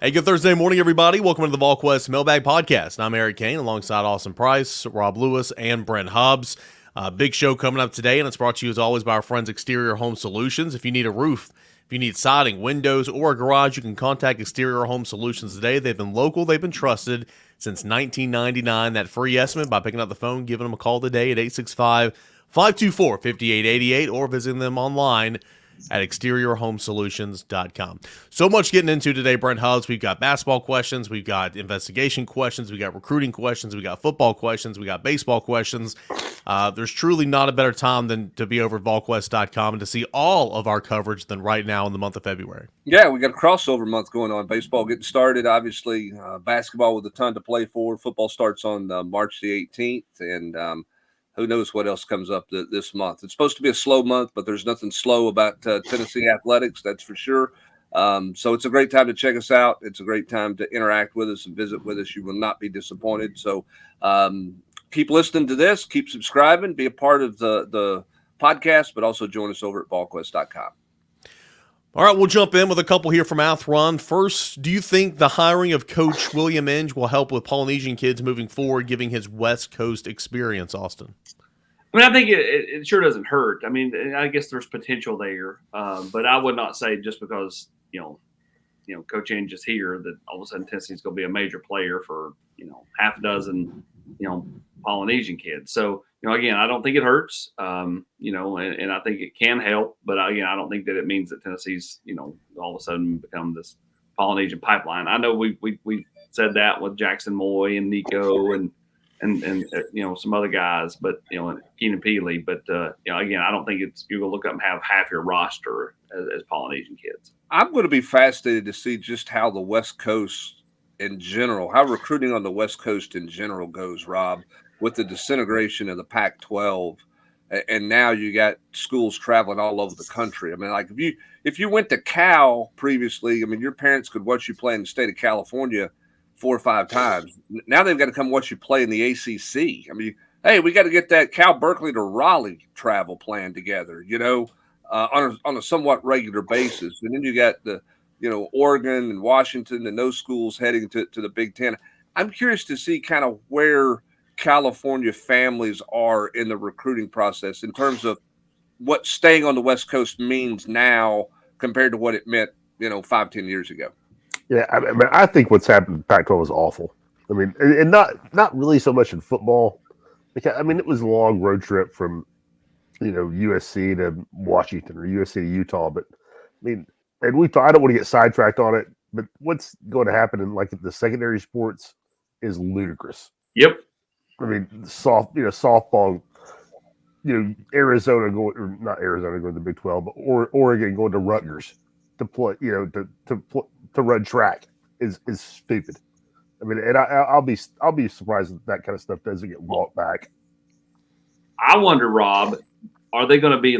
Hey, good Thursday morning, everybody. Welcome to the Volquest Mailbag Podcast. I'm Eric Cain alongside Austin Price, Rob Lewis, and Brent Hobbs. Big show coming up today, and it's brought to you as always by our friends Exterior Home Solutions. If you need a roof, if you need siding, windows, or a garage, you can contact Exterior Home Solutions today. They've been local, they've been trusted since 1999. That free estimate by picking up the phone, giving them a call today at 865-524-5888 or visiting them online at exteriorhomesolutions.com. So much getting into today, Brent Hobbs. We've got basketball questions, we've got investigation questions, we got recruiting questions, we got football questions, we got baseball questions. There's truly not a better time than to be over at Volquest.com and to see all of our coverage than right now in the month of February. Yeah, we got a crossover month going on. Baseball getting started, obviously. Basketball with a ton to play for. Football starts on March the 18th, and who knows what else comes up this month. It's supposed to be a slow month, but there's nothing slow about Tennessee athletics, that's for sure. So it's a great time to check us out. It's a great time to interact with us and visit with us. You will not be disappointed. So keep listening to this. Keep subscribing. Be a part of the podcast, but also join us over at Volquest.com. All right, we'll jump in with a couple here from Athrun. First, do you think the hiring of Coach William Inge will help with Polynesian kids moving forward, giving his West Coast experience, Austin? I mean, I think it sure doesn't hurt. I mean, I guess there's potential there, but I would not say just because, you know, Coach Inge is here that all of a sudden Tennessee's going to be a major player for, half a dozen, Polynesian kids. So, again, I don't think it hurts, and I think it can help. But, again, I don't think that it means that Tennessee's, all of a sudden become this Polynesian pipeline. I know we said that with Jackson Moy and Nico and some other guys, but, Keenan Peely. But, again, I don't think you're going to look up and have half your roster as Polynesian kids. I'm going to be fascinated to see just how the West Coast in general, how recruiting on the West Coast in general goes, Rob, with the disintegration of the Pac-12. And now you got schools traveling all over the country. I mean, like if you went to Cal previously, I mean, your parents could watch you play in the state of California 4 or 5 times. Now they've got to come watch you play in the ACC. I mean, hey, we got to get that Cal Berkeley to Raleigh travel plan together, on a somewhat regular basis. And then you got the, Oregon and Washington and those schools heading to the Big Ten. I'm curious to see kind of where California families are in the recruiting process in terms of what staying on the West Coast means now compared to what it meant, 5-10 years ago. Yeah, I think what's happened in the Pac-12 is awful. I mean, and not really so much in football. Because, I mean, it was a long road trip from, USC to Washington or USC to Utah. But, I mean, and I don't want to get sidetracked on it, but what's going to happen in, the secondary sports is ludicrous. Yep. I mean, softball, Arizona going, or not Arizona going to the Big 12, but Oregon going to Rutgers to play, to run track is stupid. I mean, and I'll be surprised if that kind of stuff doesn't get walked back. I wonder, Rob, are they going to be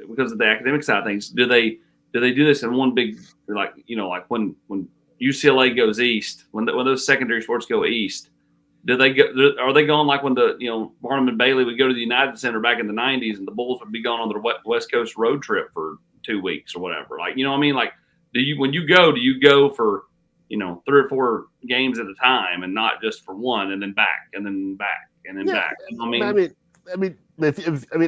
because of the academic side of things? Do they do this in one big like when UCLA goes east, when those secondary sports go east? Are they going like when the Barnum and Bailey would go to the United Center back in the 90s and the Bulls would be going on their West Coast road trip for 2 weeks or whatever? Like, what I mean? Like, do you go for 3 or 4 games at a time and not just for one and then back and then back and then back? You know what I mean? I mean,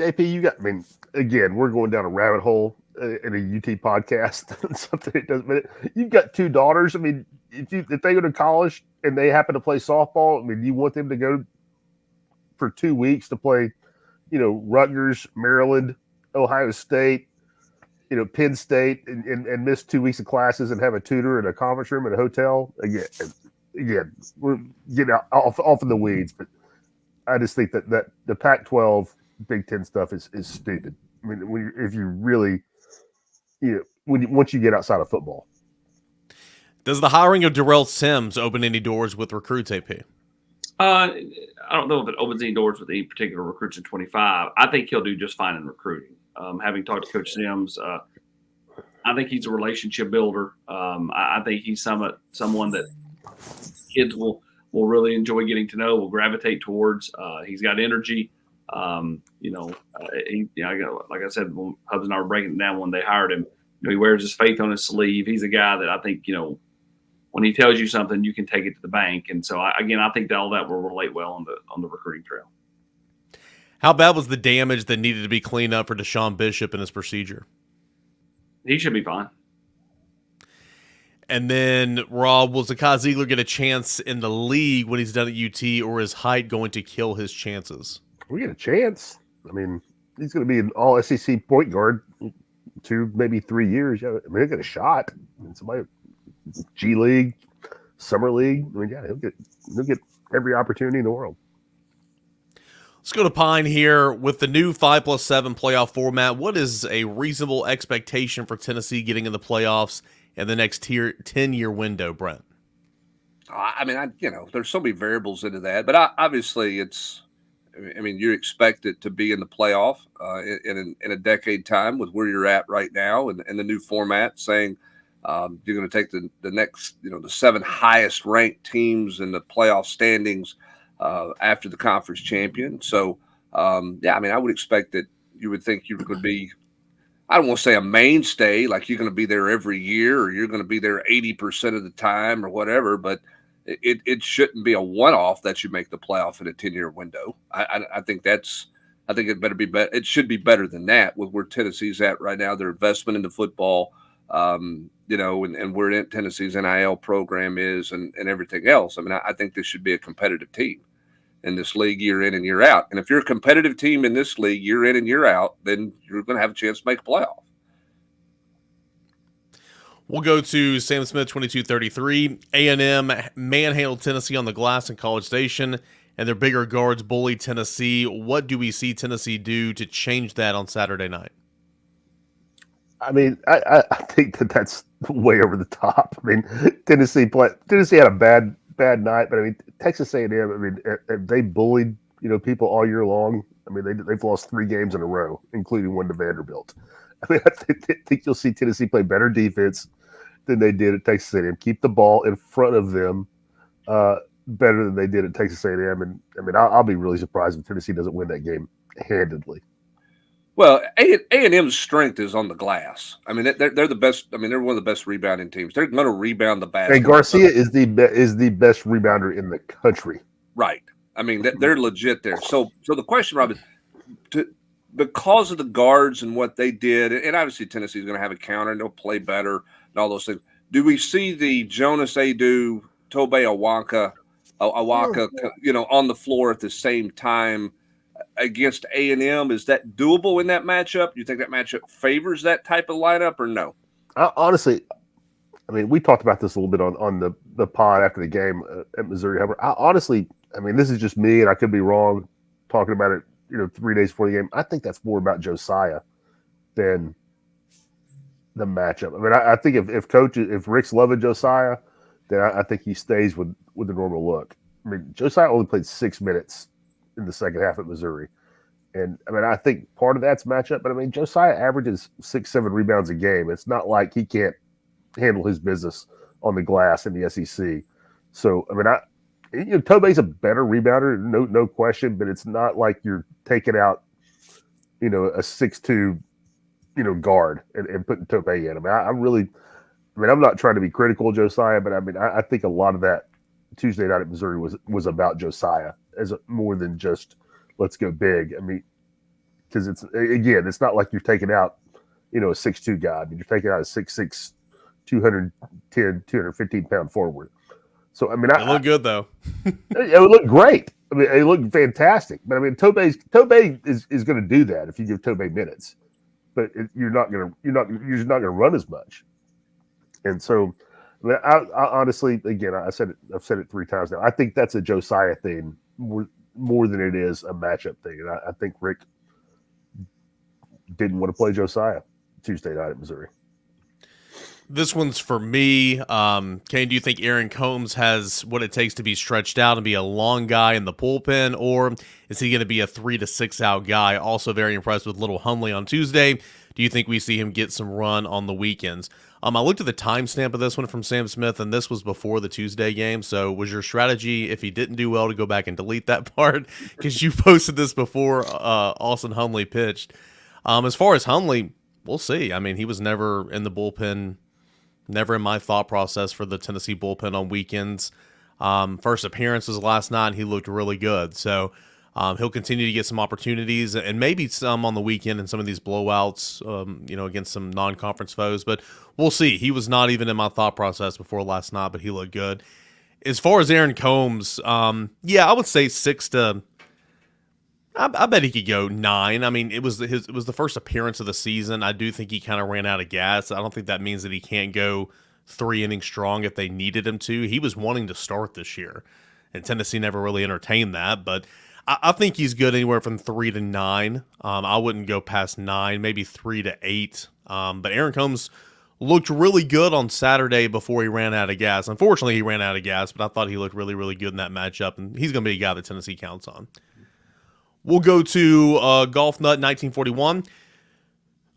AP, you got. I mean, again, we're going down a rabbit hole in a UT podcast. Something it doesn't. But you've got 2 daughters. I mean, if they go to college and they happen to play softball, I mean, you want them to go for 2 weeks to play, Rutgers, Maryland, Ohio State, Penn State, and miss 2 weeks of classes and have a tutor in a conference room at a hotel. Again, we're getting off in the weeds, but I just think that the Pac-12 Big Ten stuff is stupid. I mean, if you really, once you get outside of football. Does the hiring of Darrell Sims open any doors with recruits, AP? I don't know if it opens any doors with any particular recruits in 25. I think he'll do just fine in recruiting. Having talked to Coach Sims, I think he's a relationship builder. I think he's someone that kids will really enjoy getting to know, will gravitate towards. He's got energy. Like I said, when Hubs and I were breaking it down when they hired him, he wears his faith on his sleeve. He's a guy that I think, when he tells you something, you can take it to the bank. And so, I think that all that will relate well on the recruiting trail. How bad was the damage that needed to be cleaned up for Desean Bishop in his procedure? He should be fine. And then, Rob, will Zakai Zeigler get a chance in the league when he's done at UT, or is height going to kill his chances? We get a chance. I mean, he's going to be an all SEC point guard 2, maybe 3 years. Yeah, I mean, he'll get a shot. I mean, somebody, G League, Summer League. I mean, yeah, he'll get every opportunity in the world. Let's go to Pine here. With the new 5+7 playoff format, what is a reasonable expectation for Tennessee getting in the playoffs in the next 10-year window, Brent? I mean, there's so many variables into that, but obviously you expect it to be in the playoff in a decade time with where you're at right now and the new format saying you're going to take the next, the 7 highest ranked teams in the playoff standings after the conference champion. So, I would expect that you would think you could be, I don't want to say a mainstay, like you're going to be there every year or you're going to be there 80% of the time or whatever, but it shouldn't be a one-off that you make the playoff in a 10-year window. I think it better be better. It should be better than that with where Tennessee's at right now, their investment into football, and where Tennessee's NIL program is and everything else. I mean, I think this should be a competitive team in this league year in and year out. And if you're a competitive team in this league year in and year out, then you're going to have a chance to make a playoff. We'll go to Sam Smith, 2233. A&M manhandled Tennessee on the glass in College Station, and their bigger guards bullied Tennessee. What do we see Tennessee do to change that on Saturday night? I mean, I think that's way over the top. I mean, Tennessee had a bad night, but I mean, Texas A&M. I mean, they bullied people all year long. I mean, they've lost 3 games in a row, including one to Vanderbilt. I mean, I think you'll see Tennessee play better defense than they did at Texas A&M. Keep the ball in front of them better than they did at Texas A&M. And I mean, I'll be really surprised if Tennessee doesn't win that game handedly. Well, A&M's strength is on the glass. I mean, they're the best. I mean, they're one of the best rebounding teams. They're going to rebound the basketball. And Garcia is the best rebounder in the country. Right. I mean, they're legit there. So the question, Rob, is because of the guards and what they did, and obviously Tennessee's going to have a counter and they'll play better and all those things. Do we see the Jonas Adu, Tobe Awaka, on the floor at the same time against A&M? Is that doable in that matchup? Do you think that matchup favors that type of lineup or no? Honestly, I mean, we talked about this a little bit on the pod after the game at Missouri. Honestly, I mean, this is just me, and I could be wrong talking about it, 3 days before the game. I think that's more about Josiah than the matchup. I mean, I think if Rick's loving Josiah, then I think he stays with the normal look. I mean, Josiah only played 6 minutes in the second half at Missouri. And I mean, I think part of that's matchup, but I mean, Josiah averages 6-7 rebounds a game. It's not like he can't handle his business on the glass in the SEC. So, I mean, Tobe's a better rebounder, no question, but it's not like you're taking out, a 6'2", guard and putting Tobe in. I mean, I'm not trying to be critical of Josiah, but I mean, I think a lot of that Tuesday night at Missouri was about Josiah as more than just let's go big. I mean, because it's not like you're taking out, a 6'2" guy. I mean, you're taking out a 6'6", 210, 215-pound forward. So, I mean, it looked good, though. It would look great. I mean, it looked fantastic. But, I mean, Tobe is going to do that if you give Tobe minutes. But you're just not going to run as much. And so, I mean, I honestly, again, I've said it 3 times now. I think that's a Josiah thing more than it is a matchup thing. And I think Rick didn't want to play Josiah Tuesday night at Missouri. This one's for me. Cain, do you think Aaron Combs has what it takes to be stretched out and be a long guy in the bullpen, or is he going to be a 3 to 6 out guy? Also very impressed with little Hunley on Tuesday. Do you think we see him get some run on the weekends? I looked at the timestamp of this one from Sam Smith, and this was before the Tuesday game. So was your strategy, if he didn't do well, to go back and delete that part? Because you posted this before Austin Hunley pitched. As far as Hunley, we'll see. I mean, he was never in the bullpen Never in my thought process for the Tennessee bullpen on weekends. First appearance was last night, and he looked really good. So he'll continue to get some opportunities and maybe some on the weekend in some of these blowouts, against some non-conference foes. But we'll see. He was not even in my thought process before last night, but he looked good. As far as Aaron Combs, I would say 6 to. I bet he could go 9. I mean, it was the first appearance of the season. I do think he kind of ran out of gas. I don't think that means that he can't go 3 innings strong if they needed him to. He was wanting to start this year, and Tennessee never really entertained that. But I think he's good anywhere from 3 to 9. I wouldn't go past 9, maybe 3 to 8. But Aaron Combs looked really good on Saturday before he ran out of gas. Unfortunately, he ran out of gas, but I thought he looked really, really good in that matchup, and he's going to be a guy that Tennessee counts on. We'll go to Golf Nut 1941.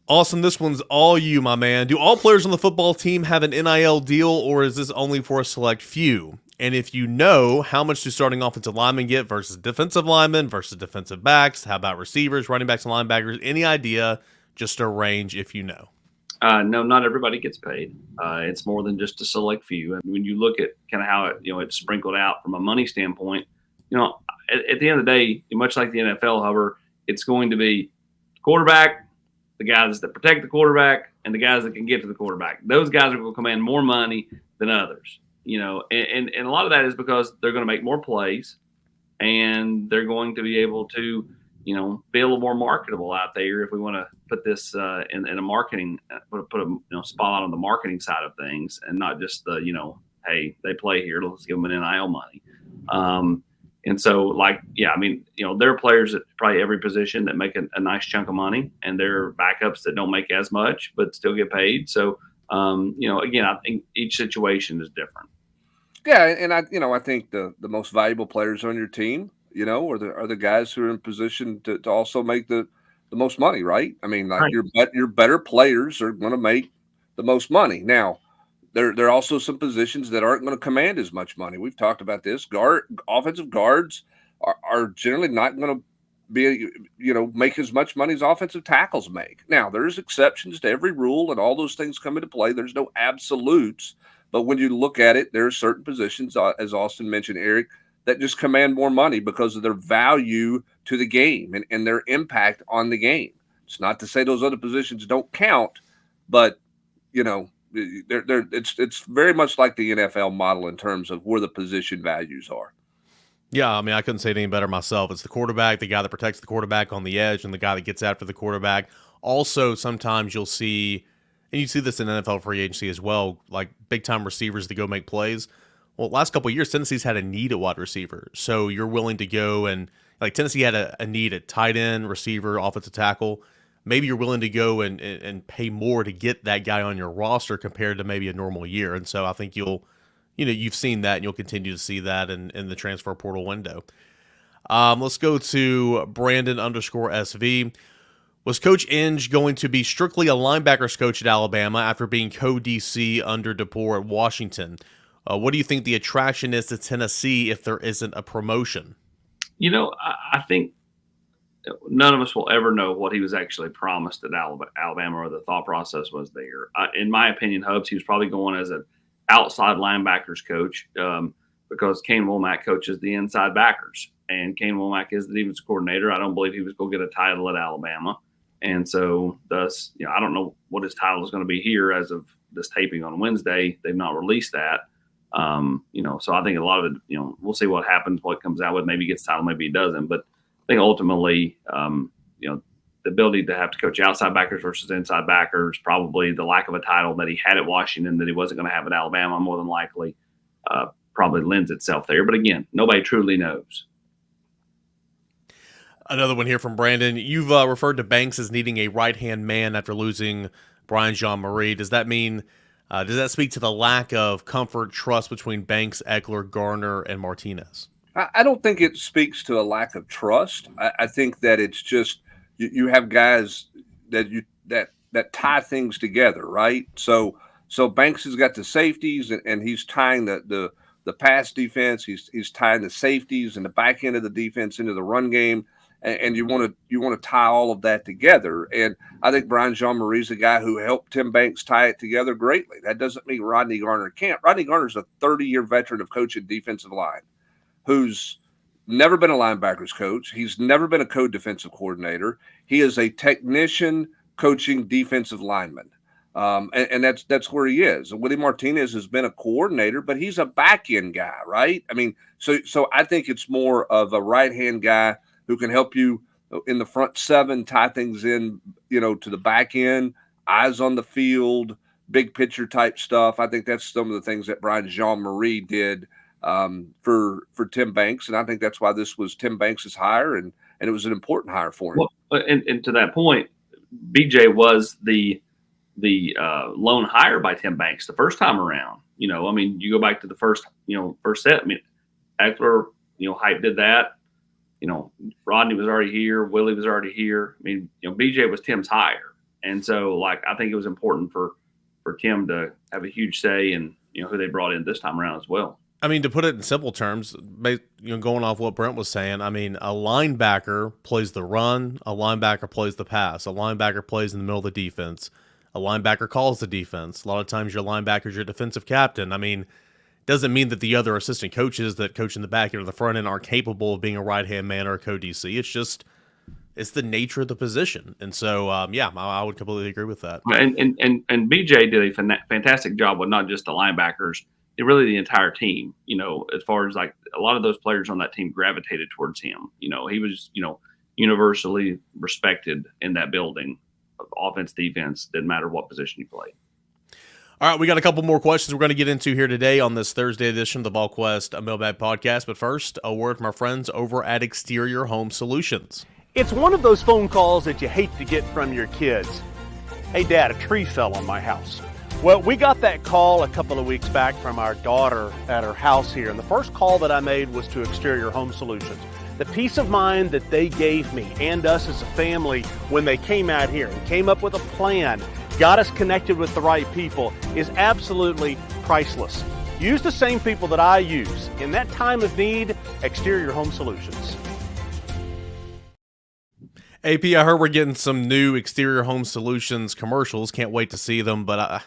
Austin, this one's all you, my man. Do all players on the football team have an NIL deal, or is this only for a select few? And if you know, how much do starting offensive linemen get versus defensive linemen versus defensive backs? How about receivers, running backs, and linebackers? Any idea? Just a range if you know. No, not everybody gets paid. It's more than just a select few. And when you look at kind of how it's sprinkled out from a money standpoint, at the end of the day, much like the NFL, however, it's going to be quarterback, the guys that protect the quarterback, and the guys that can get to the quarterback. Those guys are going to command more money than others, and a lot of that is because they're going to make more plays, and they're going to be able to, be a little more marketable out there if we want to put this in a marketing, put a spotlight on the marketing side of things, and not just the, hey, they play here, let's give them an NIL money. And so, there are players at probably every position that make a nice chunk of money, and there are backups that don't make as much but still get paid. So, again, I think each situation is different. Yeah, and I think the most valuable players on your team, are the guys who are in position to also make the most money, right? I mean, like right. Your better players are going to make the most money. Now, there are also some positions that aren't going to command as much money. We've talked about this. Offensive guards are generally not going to be, make as much money as offensive tackles make. Now, there's exceptions to every rule, and all those things come into play. There's no absolutes. But when you look at it, there are certain positions, as Austin mentioned, Eric, that just command more money because of their value to the game and their impact on the game. It's not to say those other positions don't count, but, it's very much like the NFL model in terms of where the position values are. Yeah, I mean, I couldn't say it any better myself. It's the quarterback, the guy that protects the quarterback on the edge, and the guy that gets after the quarterback. Also, sometimes you'll see, and you see this in NFL free agency as well, like big-time receivers that go make plays. Well, last couple of years, Tennessee's had a need at wide receiver. So you're willing to go and, like Tennessee had a need at tight end, receiver, offensive tackle. Maybe you're willing to go and pay more to get that guy on your roster compared to maybe a normal year. And so I think you've seen that, and you'll continue to see that in the transfer portal window. Let's go to Brandon_SV. Was Coach Inge going to be strictly a linebackers coach at Alabama after being co-DC under DeBoer at Washington? What do you think the attraction is to Tennessee if there isn't a promotion? I think none of us will ever know what he was actually promised at Alabama or the thought process was there. In my opinion, Hubs, he was probably going as an outside linebackers coach because Cain Womack coaches the inside backers, and Cain Womack is the defense coordinator. I don't believe he was going to get a title at Alabama. And so thus, I don't know what his title is going to be here as of this taping on Wednesday. They've not released that. So I think a lot of it, we'll see what happens, what comes out with. Maybe he gets title, maybe he doesn't. But I think ultimately, the ability to have to coach outside backers versus inside backers, probably the lack of a title that he had at Washington that he wasn't going to have at Alabama, more than likely, probably lends itself there. But again, nobody truly knows. Another one here from Brandon. You've referred to Banks as needing a right-hand man after losing Brian Jean-Marie. Does that mean does that speak to the lack of comfort, trust between Banks, Ekeler, Garner, and Martinez? I don't think it speaks to a lack of trust. I think that it's just you have guys that tie things together, right? So Banks has got the safeties, and he's tying the pass defense. He's tying the safeties and the back end of the defense into the run game, and you want to tie all of that together. And I think Brian Jean-Marie's a guy who helped Tim Banks tie it together greatly. That doesn't mean Rodney Garner can't. Rodney Garner's a 30-year veteran of coaching defensive line who's never been a linebackers coach. He's never been a co-defensive coordinator. He is a technician coaching defensive lineman. And that's where he is. Willie Martinez has been a coordinator, but he's a back-end guy, right? I mean, so I think it's more of a right-hand guy who can help you in the front seven, tie things in, to the back end, eyes on the field, big picture type stuff. I think that's some of the things that Brian Jean-Marie did for Tim Banks, and I think that's why this was Tim Banks' hire, and it was an important hire for him. Well, and to that point, BJ was the lone hire by Tim Banks the first time around. You go back to the first set. I mean, Ekeler, Hype did that. Rodney was already here. Willie was already here. I mean, BJ was Tim's hire. And so, I think it was important for Tim to have a huge say in, who they brought in this time around as well. I mean, to put it in simple terms, going off what Brent was saying, I mean, a linebacker plays the run, a linebacker plays the pass, a linebacker plays in the middle of the defense, a linebacker calls the defense. A lot of times your linebacker's your defensive captain. I mean, doesn't mean that the other assistant coaches that coach in the back end or the front end aren't capable of being a right-hand man or a co-DC. It's the nature of the position. And so, I would completely agree with that. And BJ did a fantastic job with not just the linebackers, really the entire team, as far as a lot of those players on that team gravitated towards him. He was, universally respected in that building. Offense, defense, didn't matter what position you played. All right, we got a couple more questions we're going to get into here today on this Thursday edition of the Volquest Mailbag Podcast. But first, a word from our friends over at Exterior Home Solutions. It's one of those phone calls that you hate to get from your kids. Hey, Dad, a tree fell on my house. Well, we got that call a couple of weeks back from our daughter at her house here. And the first call that I made was to Exterior Home Solutions. The peace of mind that they gave me and us as a family when they came out here and came up with a plan, got us connected with the right people, is absolutely priceless. Use the same people that I use. In that time of need, Exterior Home Solutions. AP, I heard we're getting some new Exterior Home Solutions commercials. Can't wait to see them, but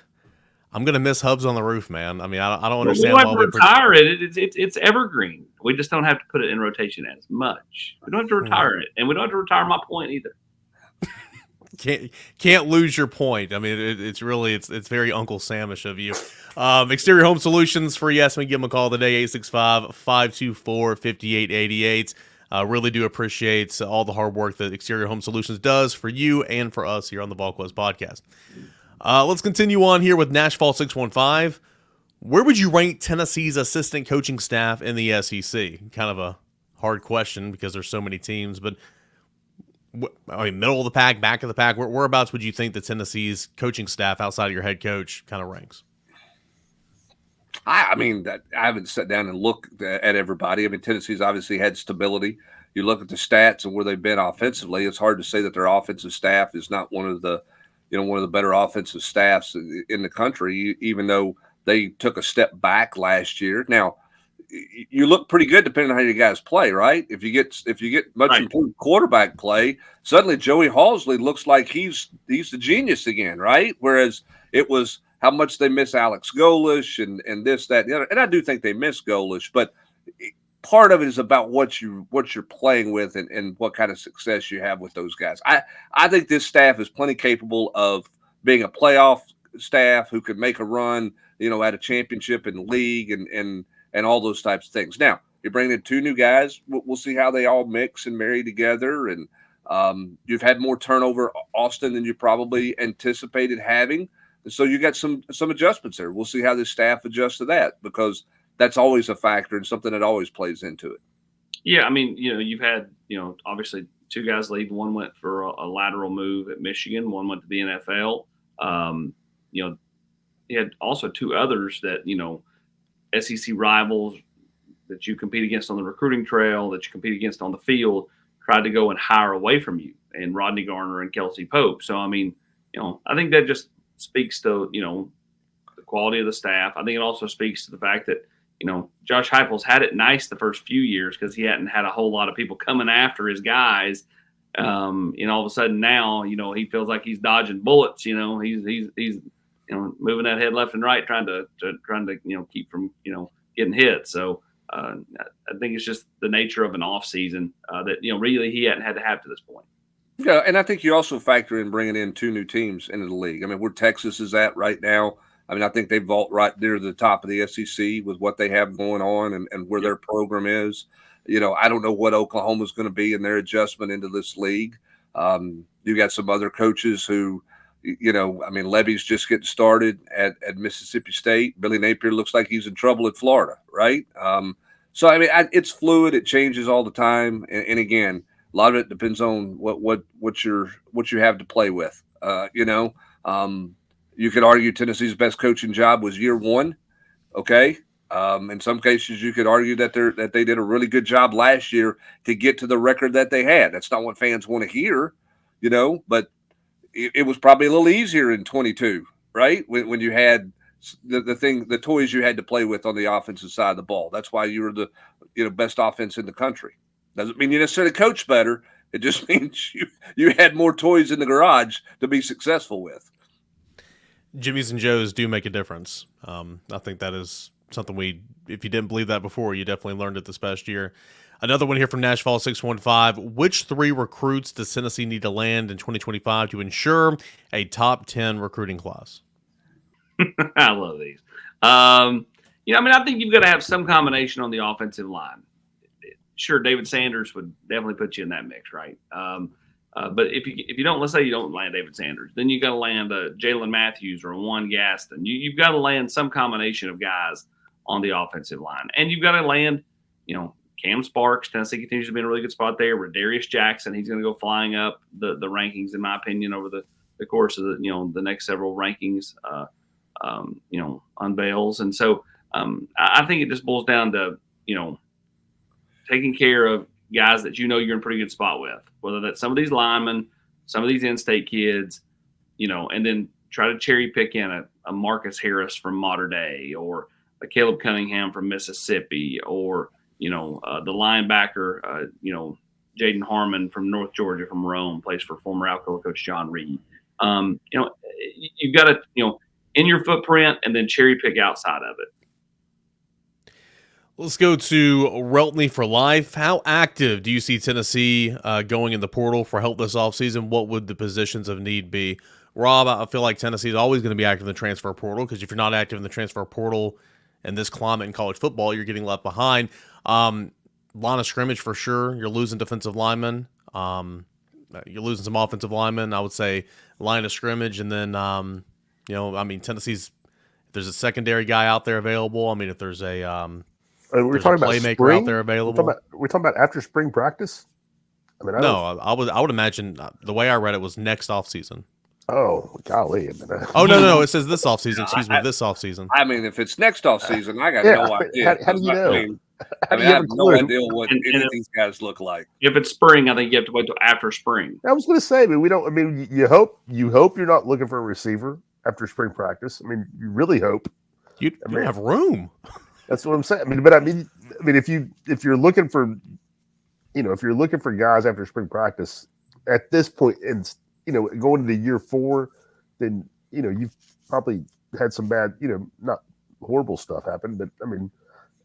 I'm going to miss Hubs on the Roof, man. I mean, I don't understand why we retire it. It's evergreen. We just don't have to put it in rotation as much. We don't have to retire it, and we don't have to retire my point either. Can't lose your point. I mean, it's very Uncle Samish of you. Exterior Home Solutions for yes, we give them a call today, 865-524-5888. Really do appreciate all the hard work that Exterior Home Solutions does for you and for us here on the Volquest Podcast. Let's continue on here with Nashville 615. Where would you rank Tennessee's assistant coaching staff in the SEC? Kind of a hard question because there's so many teams, but middle of the pack, back of the pack, whereabouts would you think the Tennessee's coaching staff outside of your head coach kind of ranks? I haven't sat down and looked at everybody. I mean, Tennessee's obviously had stability. You look at the stats and where they've been offensively, it's hard to say that their offensive staff is not one of the better offensive staffs in the country, even though they took a step back last year. Now, you look pretty good depending on how you guys play, right? If you get much improved quarterback play, suddenly Joey Halsley looks like he's the genius again, right? Whereas it was how much they miss Alex Golish and this, that, and the other. And I do think they miss Golish, but part of it is about what you're playing with and what kind of success you have with those guys. I think this staff is plenty capable of being a playoff staff who could make a run, at a championship in the league and all those types of things. Now, you bring in two new guys. We'll see how they all mix and marry together. And you've had more turnover, Austin, than you probably anticipated having. So you got some adjustments there. We'll see how this staff adjusts to that because that's always a factor and something that always plays into it. Yeah, I mean, you've had, obviously two guys leave. One went for a lateral move at Michigan. One went to the NFL. You had also two others that, SEC rivals that you compete against on the recruiting trail, that you compete against on the field, tried to go and hire away from you, and Rodney Garner and Kelsey Pope. So, I mean, I think that just speaks to, the quality of the staff. I think it also speaks to the fact that, Josh Heupel's had it nice the first few years because he hadn't had a whole lot of people coming after his guys. All of a sudden now, he feels like he's dodging bullets. He's moving that head left and right, trying to keep from getting hit. So I think it's just the nature of an off season that really he hadn't had to have to this point. Yeah, and I think you also factor in bringing in 2 new teams into the league. I mean, where Texas is at right now, I mean, I think they vault right near the top of the SEC with what they have going on and where their program is. I don't know what Oklahoma's going to be in their adjustment into this league. You got some other coaches who, Levy's just getting started at Mississippi State. Billy Napier looks like he's in trouble at Florida, right? So, I mean, it's fluid. It changes all the time. And again, a lot of it depends on what you have to play with. You could argue Tennessee's best coaching job was year 1. Okay. In some cases, you could argue that they did a really good job last year to get to the record that they had. That's not what fans want to hear, but it was probably a little easier in 22, right? When you had the toys you had to play with on the offensive side of the ball. That's why you were the best offense in the country. Doesn't mean you necessarily coach better. It just means you had more toys in the garage to be successful with. Jimmys and Joes do make a difference. I think that is something if you didn't believe that before, you definitely learned it this past year. Another one here from Nashville 615. Which 3 recruits does Tennessee need to land in 2025 to ensure a top 10 recruiting class? I love these. I think you've got to have some combination on the offensive line. Sure, David Sanders would definitely put you in that mix, right? But if you don't, let's say you don't land David Sanders, then you got to land a Jalen Matthews or a Juan Gaston. You've got to land some combination of guys on the offensive line, and you've got to land, Cam Sparks. Tennessee continues to be in a really good spot there. Darius Jackson, he's going to go flying up the rankings, in my opinion, over the course of the next several rankings, unveils. And so I think it just boils down to taking care of guys that you're in a pretty good spot with, whether that's some of these linemen, some of these in-state kids, and then try to cherry pick in a Marcus Harris from Mater Dei or a Caleb Cunningham from Mississippi or, the linebacker, Jaden Harmon from North Georgia from Rome, plays for former Alcoa coach John Reed. You've got to, in your footprint and then cherry pick outside of it. Let's go to Rheltney for life. How active do you see Tennessee going in the portal for help this offseason? What would the positions of need be? Rob, I feel like Tennessee is always going to be active in the transfer portal because if you're not active in the transfer portal in this climate in college football, you're getting left behind. Line of scrimmage for sure. You're losing defensive linemen. You're losing some offensive linemen. I would say line of scrimmage, and then Tennessee's. If there's a secondary guy out there available. If there's a we're talking about playmaker spring? out there available. We're talking about after spring practice. I would imagine the way I read it was next offseason. Oh, golly! No! It says this offseason. Excuse me, this offseason. If it's next offseason, I got no idea. How do you know? I have no idea what any of these guys look like. If it's spring, I think you have to wait till after spring. I was going to say, we don't. You hope you're not looking for a receiver after spring practice. You really hope. You don't have room. That's what I'm saying. If you're looking for, if you're looking for guys after spring practice at this point, and going into year 4, then you've probably had some bad, not horrible stuff happen, but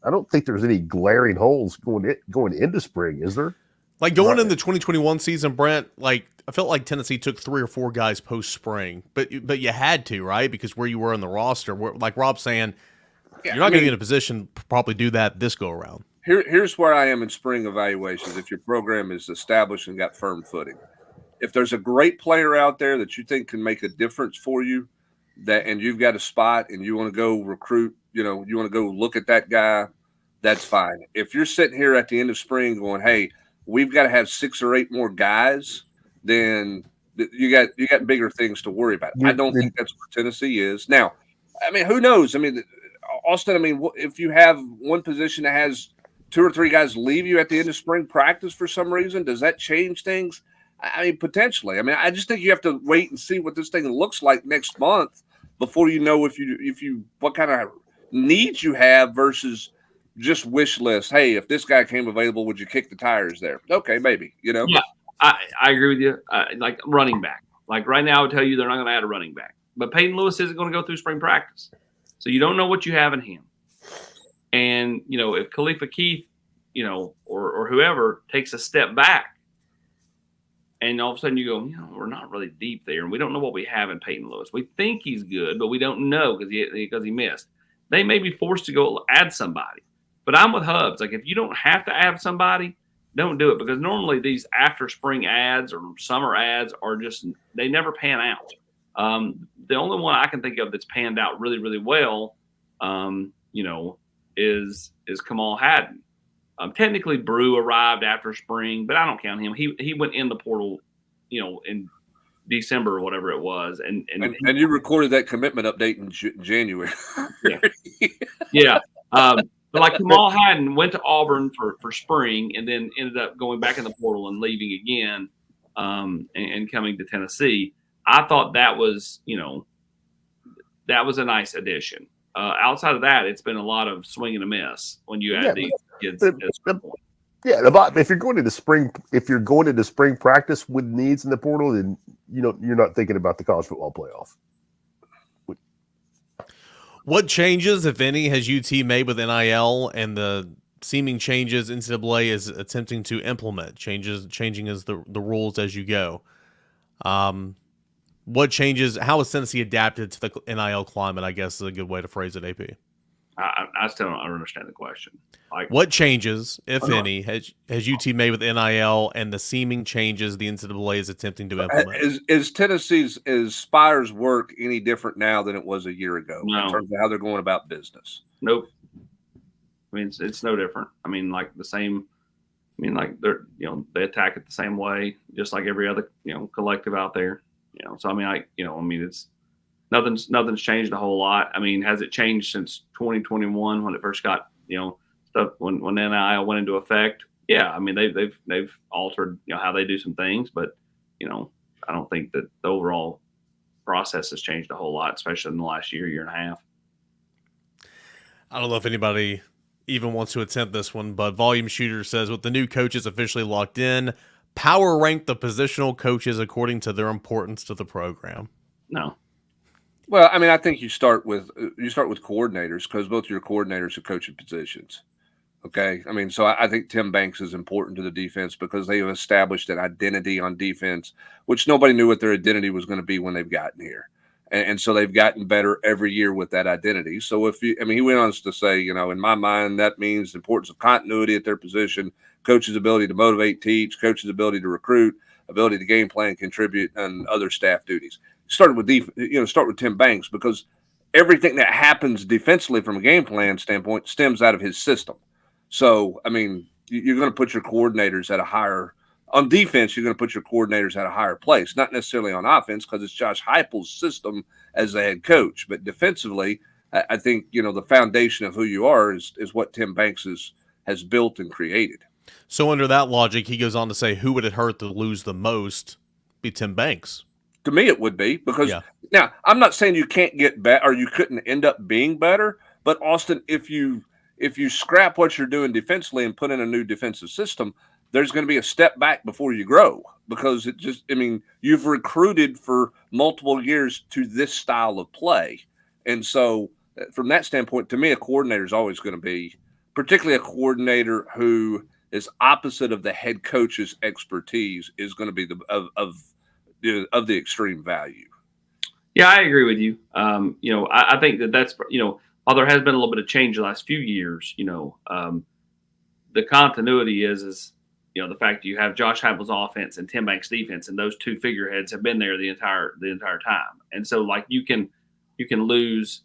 I don't think there's any glaring holes going into spring, is there? Like going in the 2021 season, Brent. I felt like Tennessee took 3 or 4 guys post spring, but you had to, right? Because where you were in the roster, like Rob's saying. You're not going to be in a position to probably do that this go around. Here's where I am in spring evaluations. If your program is established and got firm footing, if there's a great player out there that you think can make a difference for you, and you've got a spot and you want to go recruit, you want to go look at that guy, that's fine. If you're sitting here at the end of spring going, hey, we've got to have 6 or 8 more guys, then you got bigger things to worry about. I don't think that's where Tennessee is now. Who knows? Austin, if you have one position that has 2 or 3 guys leave you at the end of spring practice for some reason, does that change things? Potentially. I just think you have to wait and see what this thing looks like next month before you know if you what kind of needs you have versus just wish list. Hey, if this guy came available, would you kick the tires there? Okay, maybe. Yeah, I agree with you. Like running back. Like right now, I would tell you they're not going to add a running back. But Peyton Lewis isn't going to go through spring practice. So you don't know what you have in him. And, if Khalifa Keith, or whoever takes a step back, and all of a sudden you go, we're not really deep there, and we don't know what we have in Peyton Lewis. We think he's good, but we don't know because he missed. They may be forced to go add somebody. But I'm with Hubs. Like, if you don't have to add somebody, don't do it, because normally these after spring ads or summer ads are just – they never pan out. The only one I can think of that's panned out really, really well, is Kamal Haddon. Technically, Brew arrived after spring, but I don't count him. He went in the portal, in December or whatever it was, and you recorded that commitment update in January. Yeah. But like Kamal Haddon went to Auburn for spring, and then ended up going back in the portal and leaving again, and coming to Tennessee. I thought that was that was a nice addition. Outside of that, it's been a lot of swing and a miss when you add these kids at this point. Yeah, if you're going into spring practice with needs in the portal, then you're not thinking about the college football playoff. What changes, if any, has UT made with NIL and the seeming changes NCAA is attempting to implement? Changing as the rules as you go. What changes? How has Tennessee adapted to the NIL climate, I guess is a good way to phrase it, AP. I still don't understand the question. Like, what changes, if any, has UT made with NIL and the seeming changes the NCAA is attempting to implement? Is Tennessee's Spire's work any different now than it was a year ago in terms of how they're going about business? Nope. I mean, it's no different. I mean, like the same. I mean, like they're they attack it the same way, just like every other collective out there. So I mean, it's nothing's changed a whole lot. I mean, has it changed since 2021 when it first got stuff when NIL went into effect? Yeah, I mean they've altered how they do some things, but I don't think that the overall process has changed a whole lot, especially in the last year and a half. I don't know if anybody even wants to attempt this one, but VolumeShooter says, with the new coaches officially locked in, power rank the positional coaches according to their importance to the program. No. Well, I mean, I think you start with coordinators, because both your coordinators are coaching positions. Okay. I mean, so I think Tim Banks is important to the defense because they have established an identity on defense, which nobody knew what their identity was going to be when they've gotten here. And so they've gotten better every year with that identity. So he went on to say, in my mind, that means the importance of continuity at their position, coach's ability to motivate, teach, coach's ability to recruit, ability to game plan, contribute, and other staff duties. Start with Tim Banks, because everything that happens defensively from a game plan standpoint stems out of his system. So, I mean, you're going to put your coordinators at a higher – on defense, you're going to put your coordinators at a higher place, not necessarily on offense because it's Josh Heupel's system as the head coach. But defensively, I think, the foundation of who you are is what Tim Banks has built and created. So under that logic, he goes on to say, who would it hurt to lose the most? Be Tim Banks. To me, it would be, because now I'm not saying you can't get better or you couldn't end up being better, but Austin, if you scrap what you're doing defensively and put in a new defensive system, there's going to be a step back before you grow, because you've recruited for multiple years to this style of play. And so from that standpoint, to me, a coordinator is always going to be, particularly a coordinator who is opposite of the head coach's expertise, is going to be of the extreme value. Yeah, I agree with you. I think that's, while there has been a little bit of change the last few years, the continuity is the fact that you have Josh Heupel's offense and Tim Banks' defense, and those two figureheads have been there the entire time. And so, like, you can lose,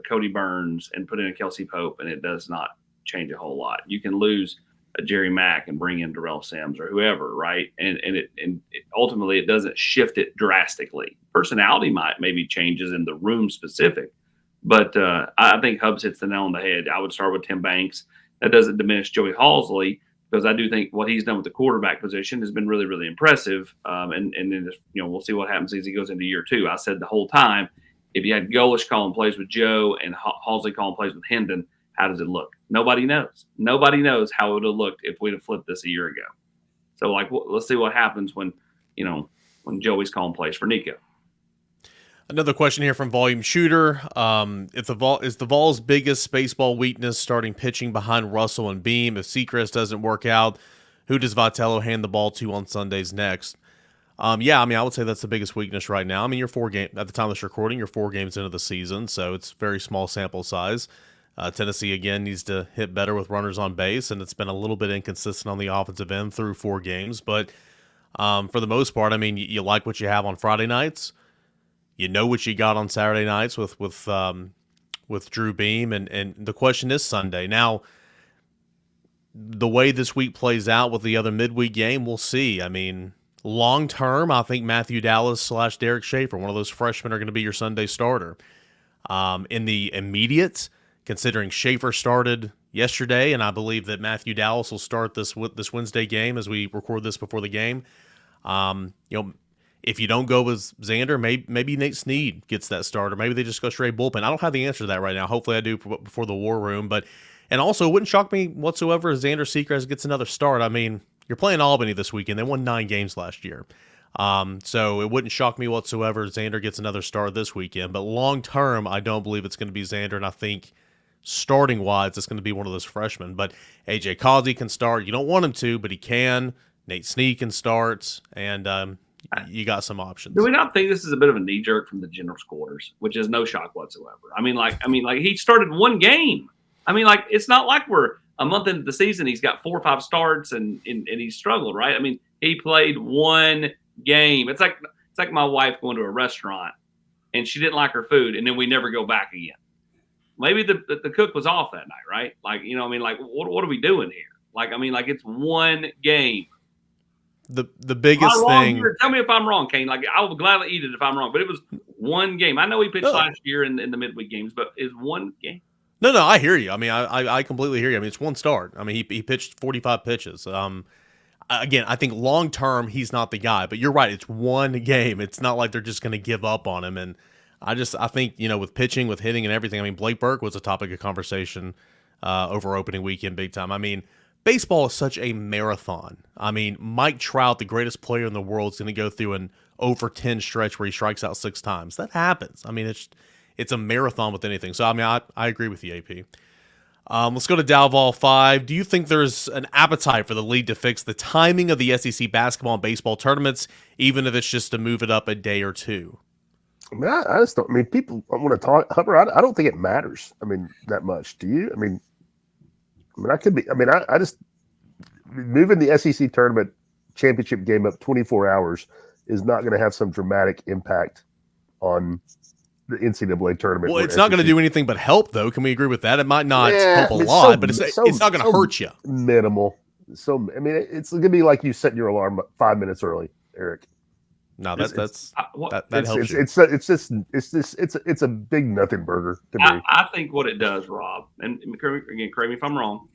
Cody Burns and put in a Kelsey Pope, and it does not change a whole lot. You can lose a Jerry Mack and bring in Darrell Sims or whoever, right? And ultimately it doesn't shift it drastically. Personality maybe changes in the room specific, but I think Hubs hits the nail on the head. I would start with Tim Banks. That doesn't diminish Joey Halsley, because I do think what he's done with the quarterback position has been really, really impressive. And then we'll see what happens as he goes into year two. I said the whole time, If you had Golish calling plays with Joe and Halsey calling plays with Hendon, how does it look? Nobody knows. Nobody knows how it would have looked if we'd have flipped this a year ago. So, like, let's see what happens when Joey's calling plays for Nico. Another question here from VolumeShooter. Is the Vols' biggest baseball weakness starting pitching behind Russell and Beam? If Sechrist doesn't work out, who does Vitello hand the ball to on Sundays next? I would say that's the biggest weakness right now. I mean, you're 4 games at the time of this recording. You're 4 games into the season, so it's very small sample size. Tennessee again needs to hit better with runners on base, and it's been a little bit inconsistent on the offensive end through 4 games. But for the most part, I mean, you like what you have on Friday nights. You know what you got on Saturday nights with Drew Beam, and the question is Sunday. Now, the way this week plays out with the other midweek game, we'll see. I mean, long term, I think Matthew Dallas / Derek Schaefer, one of those freshmen, are going to be your Sunday starter. In the immediate, considering Schaefer started yesterday, and I believe that Matthew Dallas will start this Wednesday game as we record this before the game. If you don't go with Xander, maybe Nate Snead gets that start, or maybe they just go straight bullpen. I don't have the answer to that right now. Hopefully I do before the war room. And also, it wouldn't shock me whatsoever if Xander Sechrist gets another start. I mean, you're playing Albany this weekend. They won 9 games last year. So it wouldn't shock me whatsoever if Xander gets another start this weekend. But long term, I don't believe it's going to be Xander, and I think starting-wise, it's going to be one of those freshmen. But A.J. Causey can start. You don't want him to, but he can. Nate Snead can start, and you got some options. Do we not think this is a bit of a knee-jerk from the general's quarters, which is no shock whatsoever? I mean, he started 1 game. I mean, like, it's not like we're a month into the season. He's got 4 or 5 starts and he's struggled, right? I mean, he played 1 game. It's like my wife going to a restaurant and she didn't like her food, and then we never go back again. Maybe the cook was off that night, right? Like, what are we doing here? Like, I mean, like, it's 1 game. The biggest thing. Tell me if I'm wrong, Cain. Like, I will gladly eat it if I'm wrong, but it was 1 game. I know he pitched last year in the midweek games, but it's 1 game. No, I hear you. I mean, I completely hear you. I mean, it's 1 start. I mean, he pitched 45 pitches. Again, I think long term he's not the guy, but you're right. It's 1 game. It's not like they're just going to give up on him. And I think with pitching, with hitting, and everything. I mean, Blake Burke was a topic of conversation over opening weekend, big time. I mean, baseball is such a marathon. I mean, Mike Trout, the greatest player in the world, is going to go through an over 10 stretch where he strikes out 6 times. That happens. I mean, it's a marathon with anything. So, I mean, I agree with you, AP. Let's go to Dalval 5. Do you think there's an appetite for the league to fix the timing of the SEC basketball and baseball tournaments, even if it's just to move it up a day or 2? I mean, I just don't. I mean, people want to talk. I don't think it matters. I mean, that much. Do you? I mean, I could be. I mean, I just moving the SEC tournament championship game up 24 hours is not going to have some dramatic impact on the NCAA tournament. Well, it's not going to do anything but help, though. Can we agree with that? It might not help a lot, but it's not going to hurt you. Minimal. So, I mean, it's going to be like you setting your alarm 5 minutes early, Eric. No, that helps you. It's a big nothing burger to me. I think what it does, Rob, and correct me if I'm wrong.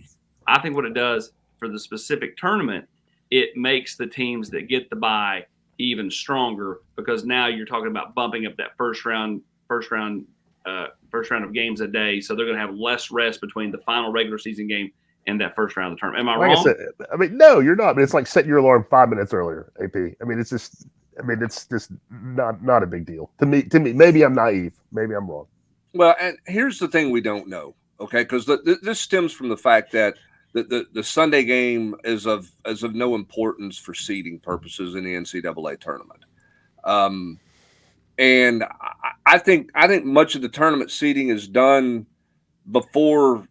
I think what it does for the specific tournament, it makes the teams that get the bye even stronger, because now you're talking about bumping up that first round of games a day, so they're going to have less rest between the final regular season game and that first round of the tournament. Am I wrong? I mean, no, you're not. But it's like setting your alarm 5 minutes earlier, AP. I mean, it's just not a big deal to me. Maybe I'm naive. Maybe I'm wrong. Well, and here's the thing we don't know, okay? Because this stems from the fact that the Sunday game is of no importance for seeding purposes in the NCAA tournament. And I think much of the tournament seeding is done before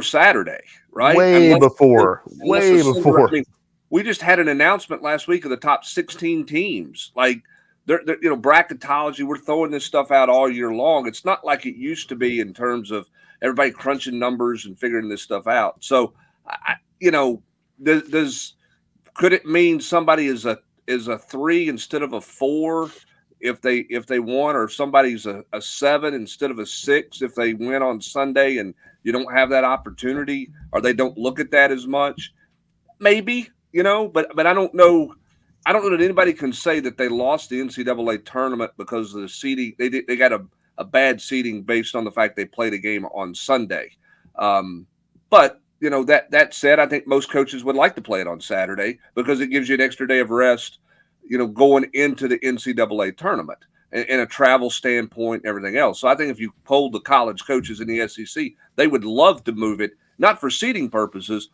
Saturday, right? Way before. I mean, we just had an announcement last week of the top 16 teams. Like, they're bracketology. We're throwing this stuff out all year long. It's not like it used to be in terms of everybody crunching numbers and figuring this stuff out. So, could it mean somebody is a 3 instead of a 4 if they won, or somebody's a 7 instead of a 6 if they win on Sunday and you don't have that opportunity, or they don't look at that as much? Maybe. But I don't know. I don't know that anybody can say that they lost the NCAA tournament because of the seeding. They got a a bad seeding based on the fact they played a game on Sunday. But that said, I think most coaches would like to play it on Saturday because it gives you an extra day of rest, going into the NCAA tournament and a travel standpoint and everything else. So I think if you polled the college coaches in the SEC, they would love to move it, not for seeding purposes,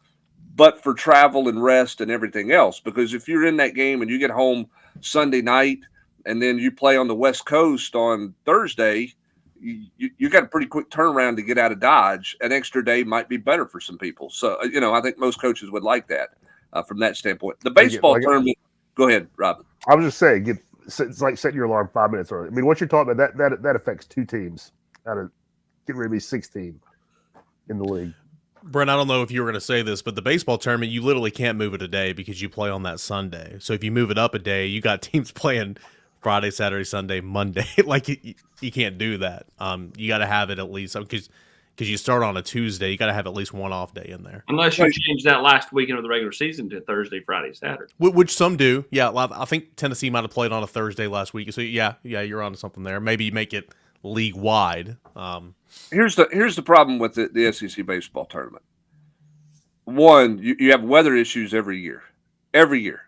but for travel and rest and everything else. Because if you're in that game and you get home Sunday night and then you play on the West Coast on Thursday, you got a pretty quick turnaround to get out of Dodge. An extra day might be better for some people. So, I think most coaches would like that from that standpoint. The baseball tournament, go ahead, Rob. I was just saying, it's like setting your alarm 5 minutes early. I mean, what you're talking about, that affects 2 teams out of getting ready to be 16 in the league. Brent, I don't know if you were going to say this, but the baseball tournament, you literally can't move it a day because you play on that Sunday. So if you move it up a day, you got teams playing Friday, Saturday, Sunday, Monday. Like you can't do that. You got to have it at least because you start on a Tuesday. You got to have at least one off day in there. Unless you change that last weekend of the regular season to Thursday, Friday, Saturday. Which some do. Yeah, I think Tennessee might have played on a Thursday last week. So yeah, you're on to something there. Maybe make it league wide. Here's the problem with the SEC baseball tournament. One, you have weather issues every year. Every year.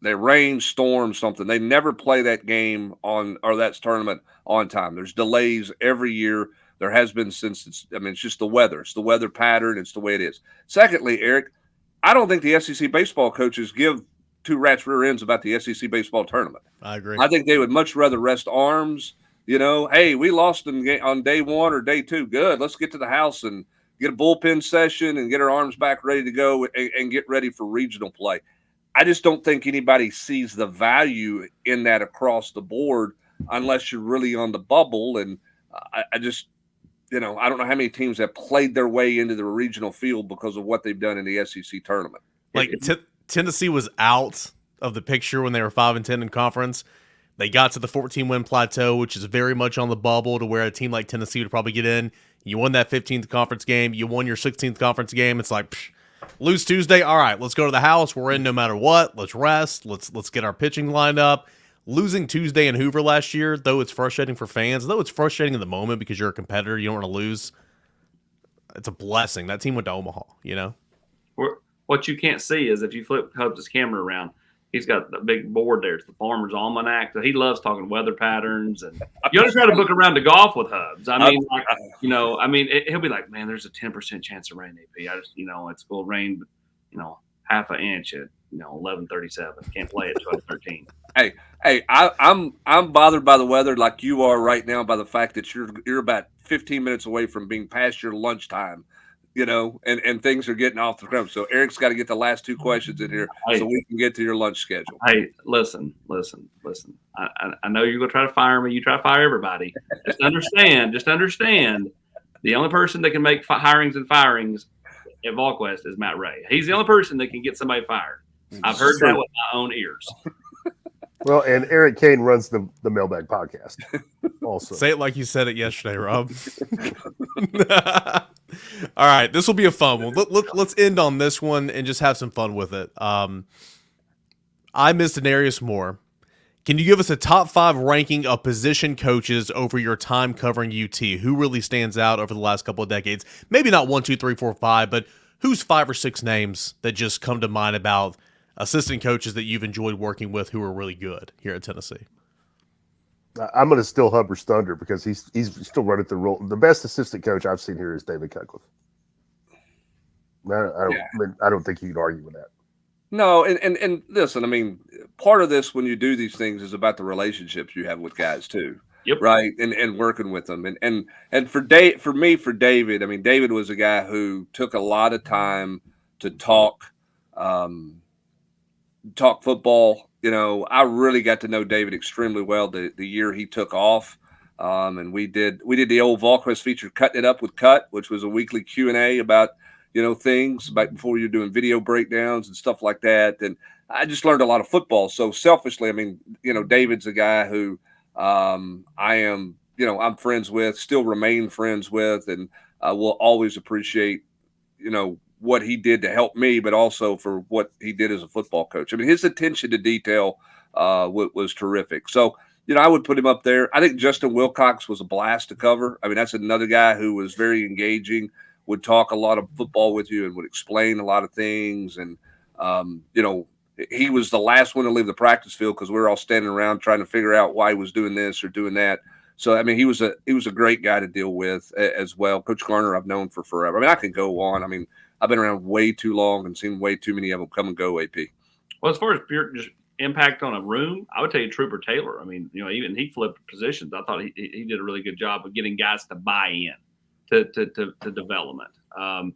They rain, storm, something. They never play that game or that tournament on time. There's delays every year. There has been since it's just the weather. It's the weather pattern. It's the way it is. Secondly, Eric, I don't think the SEC baseball coaches give 2 rats rear ends about the SEC baseball tournament. I agree. I think they would much rather rest arms. Hey, we lost on day 1 or day 2. Good. Let's get to the house and get a bullpen session and get our arms back ready to go and get ready for regional play. I just don't think anybody sees the value in that across the board unless you're really on the bubble. And I just, I don't know how many teams have played their way into the regional field because of what they've done in the SEC tournament. Like Tennessee was out of the picture when they were 5-10 in conference. They got to the 14-win plateau, which is very much on the bubble to where a team like Tennessee would probably get in. You won that 15th conference game. You won your 16th conference game. It's like, lose Tuesday. All right, let's go to the house. We're in no matter what. Let's rest. Let's get our pitching lined up. Losing Tuesday in Hoover last year, though it's frustrating for fans, though it's frustrating in the moment because you're a competitor, you don't want to lose. It's a blessing. That team went to Omaha, What you can't see is if you flip Hubs' camera around, he's got the big board there. It's the Farmer's Almanac. So he loves talking weather patterns, and you ought to try to book around to golf with Hubs. He'll be like, "Man, there's a 10% chance of rain, AP. I just, it will rain, half an inch at 11:37. Can't play at 12:13." Hey, I'm bothered by the weather like you are right now by the fact that you're about 15 minutes away from being past your lunchtime. And things are getting off the ground. So Eric's got to get the last 2 questions in here so we can get to your lunch schedule. Hey, listen. I know you're going to try to fire me. You try to fire everybody. Just understand. The only person that can make hirings and firings at Volquest is Matt Ray. He's the only person that can get somebody fired. I've heard that with my own ears. Well, and Eric Cain runs the Mailbag podcast also. Say it like you said it yesterday, Rob. All right, this will be a fun one. Let's end on this one and just have some fun with it. ImissDenariusMoore. Can you give us a top 5 ranking of position coaches over your time covering UT? Who really stands out over the last couple of decades? Maybe not 1, 2, 3, 4, 5, but who's 5 or 6 names that just come to mind about assistant coaches that you've enjoyed working with who are really good here at Tennessee? I'm going to steal Hubbard's thunder because he's still running the role. The best assistant coach I've seen here is David Cutcliffe. I don't think you could argue with that. No, and listen, part of this when you do these things is about the relationships you have with guys too. Yep. Right. And working with them. And for David, David was a guy who took a lot of time to talk football. I really got to know David extremely well the year he took off. And we did the old Volquest feature, Cutting It Up with Cut, which was a weekly Q&A about, things back before you're doing video breakdowns and stuff like that. And I just learned a lot of football. So selfishly, David's a guy who I am, I'm friends with, still remain friends with, and will always appreciate, what he did to help me, but also for what he did as a football coach. His attention to detail was terrific. So I would put him up there. I think Justin Wilcox was a blast to cover. I mean, that's another guy who was very engaging, would talk a lot of football with you and would explain a lot of things. And, he was the last one to leave the practice field because we were all standing around trying to figure out why he was doing this or doing that. So, I mean, he was a great guy to deal with as well. Coach Garner, I've known for forever. I mean, I can go on. I mean, I've been around way too long and seen way too many of them come and go, AP. Well, as far as pure just impact on a room, I would tell you Trooper Taylor. I mean, even he flipped positions. I thought he did a really good job of getting guys to buy in to development. I'm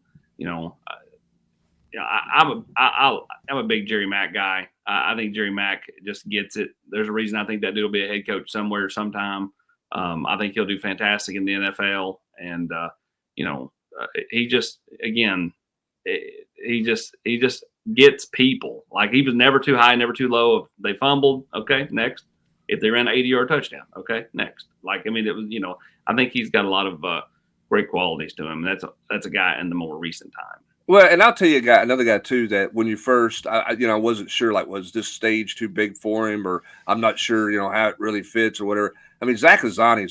a big Jerry Mack guy. I think Jerry Mack just gets it. There's a reason I think that dude will be a head coach somewhere sometime. I think he'll do fantastic in the NFL. And, he just gets people. Like, he was never too high, never too low. If they fumbled, okay, next. If they ran an 80-yard touchdown, okay, next. Like, I mean, it was, I think he's got a lot of great qualities to him. That's a guy in the more recent time. Well, and I'll tell you another guy too, that when you first, I wasn't sure, like, was this stage too big for him, or I'm not sure, how it really fits or whatever. I mean, Zach Azzani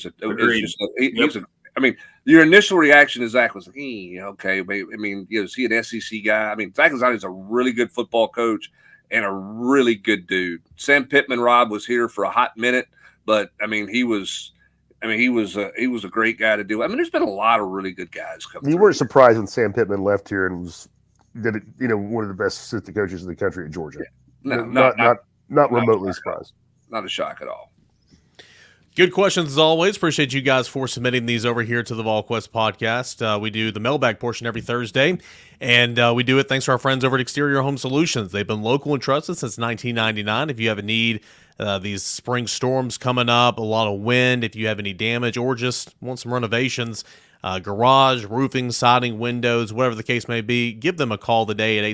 your initial reaction to Zach was like, okay. I mean, is he an SEC guy? I mean, Zach Azzani is a really good football coach and a really good dude. Sam Pittman, Rob, was here for a hot minute, but I mean, he was a great guy to do. I mean, there's been a lot of really good guys coming. You weren't surprised when Sam Pittman left here and did one of the best assistant coaches in the country at Georgia. Yeah. Not remotely surprised. Not a shock at all. Good questions as always. Appreciate you guys for submitting these over here to the Volquest podcast. We do the mailbag portion every Thursday, and we do it thanks to our friends over at Exterior Home Solutions. They've been local and trusted since 1999. If you have a need, these spring storms coming up, a lot of wind, if you have any damage or just want some renovations, garage, roofing, siding, windows, whatever the case may be, give them a call today at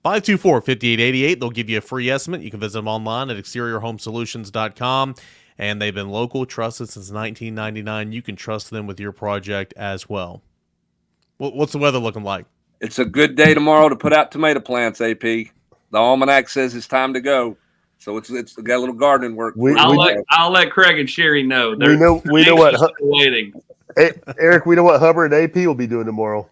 865-524-5888. They'll give you a free estimate. You can visit them online at exteriorhomesolutions.com. And they've been local, trusted since 1999. You can trust them with your project as well. What's the weather looking like? It's a good day tomorrow to put out tomato plants, AP. The almanac says it's time to go. So it's got a little gardening work. I'll let Craig and Sherry know. We know what waiting. Hey, Eric, we know what Hubbard and AP will be doing tomorrow.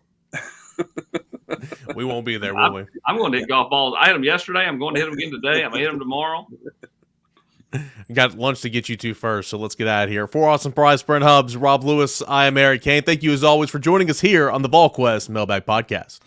We won't be there, will we? I'm going to hit golf balls. I hit them yesterday. I'm going to hit them again today. I'm going to hit them tomorrow. Got lunch to get you to first, so let's get out of here. For Awesome Price, Brent Hubbs, Rob Lewis, I am Eric Cain. Thank you as always for joining us here on the Volquest Mailbag Podcast.